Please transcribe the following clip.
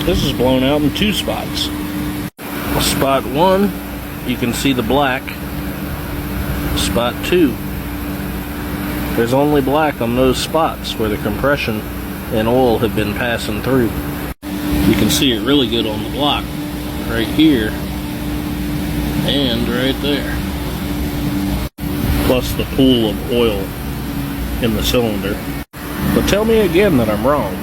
This is blown out in 2 spots. Spot 1, you can see the black. Spot 2, there's only black on those spots where the compression and oil have been passing through. You can see it really good on the block, right here, and right there. Plus the pool of oil in the cylinder. But tell me again that I'm wrong.